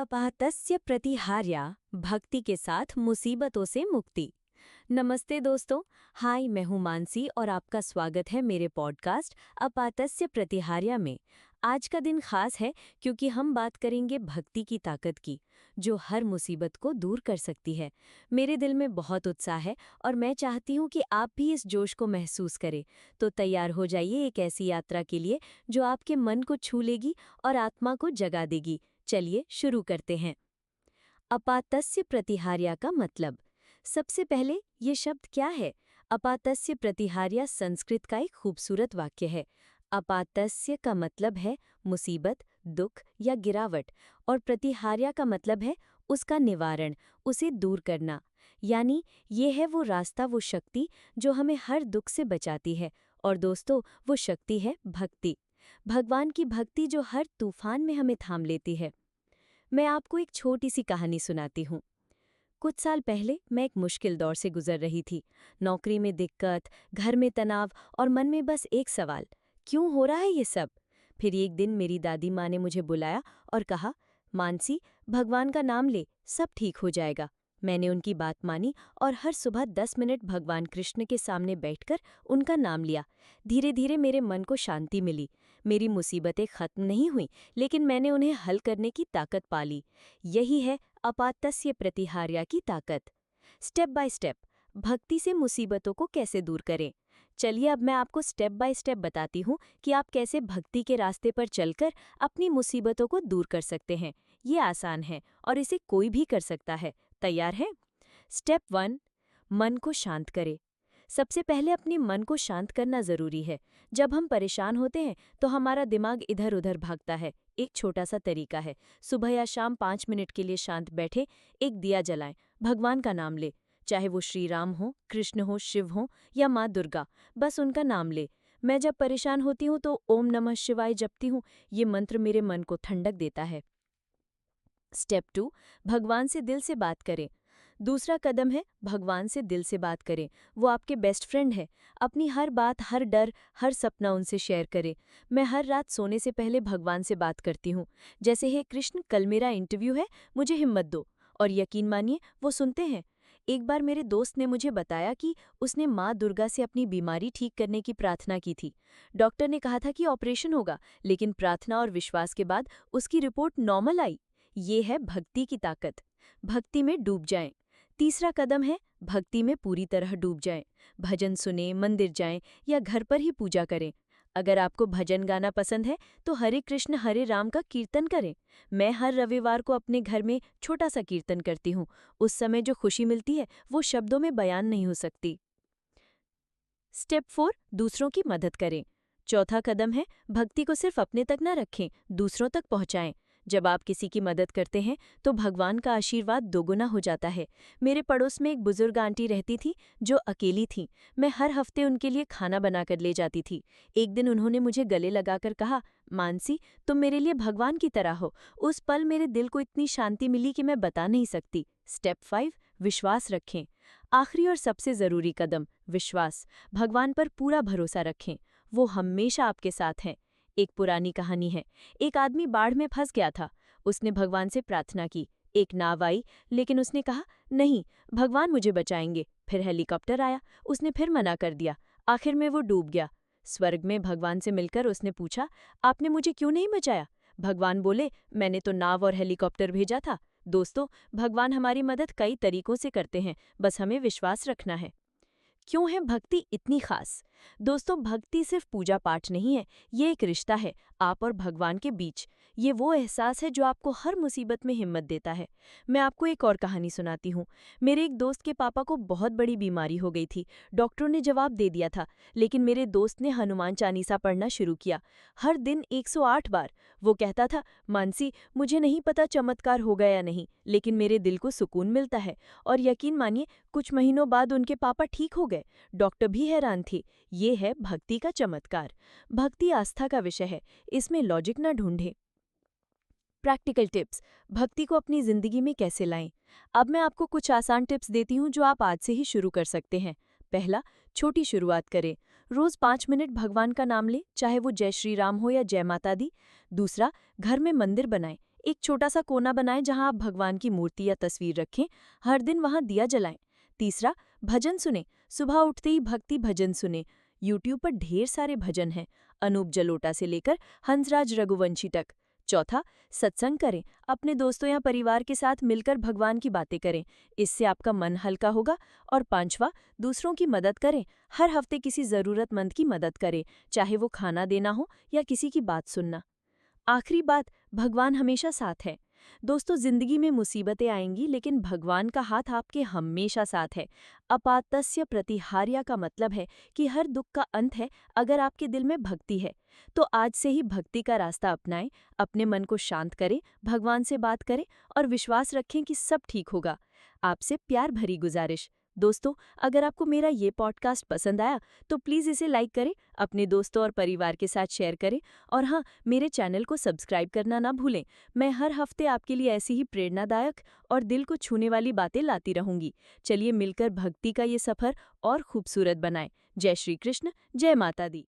अपातस्य प्रतिहार्या भक्ति के साथ मुसीबतों से मुक्ति। नमस्ते दोस्तों, हाय मैं हूं मानसी और आपका स्वागत है मेरे पॉडकास्ट अपातस्य प्रतिहार्या में। आज का दिन खास है क्योंकि हम बात करेंगे भक्ति की ताकत की, जो हर मुसीबत को दूर कर सकती है। मेरे दिल में बहुत उत्साह है और मैं चाहती हूं कि आप भी इस जोश को महसूस करें। तो तैयार हो जाइए एक ऐसी यात्रा के लिए जो आपके मन को छू लेगी और आत्मा को जगा देगी। चलिए शुरू करते हैं। अपातस्य प्रतिहार्या का मतलब। सबसे पहले ये शब्द क्या है? अपातस्य प्रतिहार्या संस्कृत का एक खूबसूरत वाक्य है। अपातस्य का मतलब है मुसीबत, दुख या गिरावट, और प्रतिहार्या का मतलब है उसका निवारण, उसे दूर करना। यानी ये है वो रास्ता, वो शक्ति जो हमें हर दुख से बचाती है। और दोस्तों, वो शक्ति है भक्ति। भगवान की भक्ति जो हर तूफान में हमें थाम लेती है। मैं आपको एक छोटी सी कहानी सुनाती हूँ। कुछ साल पहले मैं एक मुश्किल दौर से गुजर रही थी। नौकरी में दिक्कत, घर में तनाव और मन में बस एक सवाल, क्यों हो रहा है ये सब? फिर एक दिन मेरी दादी माँ ने मुझे बुलाया और कहा, मानसी, भगवान का नाम ले, सब ठीक हो जाएगा। मैंने उनकी बात मानी और हर सुबह 10 मिनट भगवान कृष्ण के सामने बैठकर उनका नाम लिया। धीरे धीरे मेरे मन को शांति मिली। मेरी मुसीबतें खत्म नहीं हुईं, लेकिन मैंने उन्हें हल करने की ताकत पा ली। यही है अपातस्य प्रतिहार्या की ताकत। स्टेप बाय स्टेप भक्ति से मुसीबतों को कैसे दूर करें। चलिए अब मैं आपको स्टेप बाय स्टेप बताती हूँ कि आप कैसे भक्ति के रास्ते पर चलकर अपनी मुसीबतों को दूर कर सकते हैं। ये आसान है और इसे कोई भी कर सकता है। तैयार है? स्टेप 1, मन को शांत करें। सबसे पहले अपने मन को शांत करना जरूरी है। जब हम परेशान होते हैं तो हमारा दिमाग इधर उधर भागता है। एक छोटा सा तरीका है, सुबह या शाम 5 मिनट के लिए शांत बैठे, एक दिया जलाएं, भगवान का नाम ले। चाहे वो श्री राम हो, कृष्ण हो, शिव हो या माँ दुर्गा, बस उनका नाम ले। मैं जब परेशान होती हूँ तो ओम नमः शिवाय जपती हूँ। ये मंत्र मेरे मन को ठंडक देता है। स्टेप 2, भगवान से दिल से बात करें। दूसरा कदम है भगवान से दिल से बात करें। वो आपके बेस्ट फ्रेंड है। अपनी हर बात, हर डर, हर सपना उनसे शेयर करें। मैं हर रात सोने से पहले भगवान से बात करती हूँ, जैसे, हे कृष्ण, कल मेरा इंटरव्यू है, मुझे हिम्मत दो। और यकीन मानिए वो सुनते हैं। एक बार मेरे दोस्त ने मुझे बताया कि उसने माँ दुर्गा से अपनी बीमारी ठीक करने की प्रार्थना की थी। डॉक्टर ने कहा था कि ऑपरेशन होगा, लेकिन प्रार्थना और विश्वास के बाद उसकी रिपोर्ट नॉर्मल आई। ये है भक्ति की ताकत। भक्ति में डूब जाएं। तीसरा कदम है भक्ति में पूरी तरह डूब जाएं। भजन सुने, मंदिर जाएं या घर पर ही पूजा करें। अगर आपको भजन गाना पसंद है तो हरे कृष्ण हरे राम का कीर्तन करें। मैं हर रविवार को अपने घर में छोटा सा कीर्तन करती हूँ। उस समय जो खुशी मिलती है वो शब्दों में बयान नहीं हो सकती। स्टेप 4, दूसरों की मदद करें। चौथा कदम है भक्ति को सिर्फ अपने तक न रखें, दूसरों तक पहुंचाएं। जब आप किसी की मदद करते हैं तो भगवान का आशीर्वाद दोगुना हो जाता है। मेरे पड़ोस में एक बुजुर्ग आंटी रहती थी जो अकेली थी। मैं हर हफ्ते उनके लिए खाना बनाकर ले जाती थी। एक दिन उन्होंने मुझे गले लगाकर कहा, मानसी, तुम मेरे लिए भगवान की तरह हो। उस पल मेरे दिल को इतनी शांति मिली कि मैं बता नहीं सकती। स्टेप 5, विश्वास रखें। आखिरी और सबसे जरूरी कदम, विश्वास। भगवान पर पूरा भरोसा रखें। वो हमेशा आपके साथ हैं। एक पुरानी कहानी है। एक आदमी बाढ़ में फंस गया था। उसने भगवान से प्रार्थना की। एक नाव आई, लेकिन उसने कहा, नहीं, भगवान मुझे बचाएंगे। फिर हेलीकॉप्टर आया, उसने फिर मना कर दिया। आखिर में वो डूब गया। स्वर्ग में भगवान से मिलकर उसने पूछा, आपने मुझे क्यों नहीं बचाया? भगवान बोले, मैंने तो नाव और हेलीकॉप्टर भेजा था। दोस्तों, भगवान हमारी मदद कई तरीकों से करते हैं, बस हमें विश्वास रखना है। क्यों है भक्ति इतनी खास? दोस्तों, भक्ति सिर्फ पूजा पाठ नहीं है, ये एक रिश्ता है आप और भगवान के बीच। ये वो एहसास है जो आपको हर मुसीबत में हिम्मत देता है। मैं आपको एक और कहानी सुनाती हूँ। मेरे एक दोस्त के पापा को बहुत बड़ी बीमारी हो गई थी। डॉक्टरों ने जवाब दे दिया था, लेकिन मेरे दोस्त ने हनुमान चालीसा पढ़ना शुरू किया। हर दिन 108 बार। वो कहता था, मानसी, मुझे नहीं पता चमत्कार होगा या नहीं, लेकिन मेरे दिल को सुकून मिलता है। और यकीन मानिए, कुछ महीनों बाद उनके पापा ठीक हो गए। डॉक्टर भी हैरान थे। ये है भक्ति का चमत्कार। भक्ति आस्था का विषय है, इसमें लॉजिक न ढूंढें। प्रैक्टिकल टिप्स, भक्ति को अपनी जिंदगी में कैसे लाएं। अब मैं आपको कुछ आसान टिप्स देती हूँ जो आप आज से ही शुरू कर सकते हैं। पहला, छोटी शुरुआत करें। रोज 5 मिनट भगवान का नाम लें, चाहे वो जय श्री राम हो या जय माता दी। दूसरा, घर में मंदिर बनाएं, एक छोटा सा कोना बनाएं जहां आप भगवान की मूर्ति या तस्वीर रखें। हर दिन वहां दिया जलाएं। तीसरा, भजन सुने। सुबह उठते ही भक्ति भजन सुने। यूट्यूब पर ढेर सारे भजन हैं, अनूप जलोटा से लेकर हंसराज रघुवंशी तक। चौथा, सत्संग करें। अपने दोस्तों या परिवार के साथ मिलकर भगवान की बातें करें, इससे आपका मन हल्का होगा। और पांचवा, दूसरों की मदद करें। हर हफ्ते किसी जरूरतमंद की मदद करें, चाहे वो खाना देना हो या किसी की बात सुनना। आखिरी बात, भगवान हमेशा साथ है। दोस्तों, जिंदगी में मुसीबतें आएंगी, लेकिन भगवान का हाथ आपके हमेशा साथ है। अपातस्य प्रतिहार्या का मतलब है कि हर दुख का अंत है अगर आपके दिल में भक्ति है। तो आज से ही भक्ति का रास्ता अपनाएं, अपने मन को शांत करें, भगवान से बात करें और विश्वास रखें कि सब ठीक होगा। आपसे प्यार भरी गुजारिश। दोस्तों, अगर आपको मेरा ये पॉडकास्ट पसंद आया तो प्लीज़ इसे लाइक करें, अपने दोस्तों और परिवार के साथ शेयर करें और हाँ, मेरे चैनल को सब्सक्राइब करना ना भूलें। मैं हर हफ्ते आपके लिए ऐसी ही प्रेरणादायक और दिल को छूने वाली बातें लाती रहूंगी। चलिए मिलकर भक्ति का ये सफर और खूबसूरत बनाएं। जय श्री कृष्ण, जय माता दी।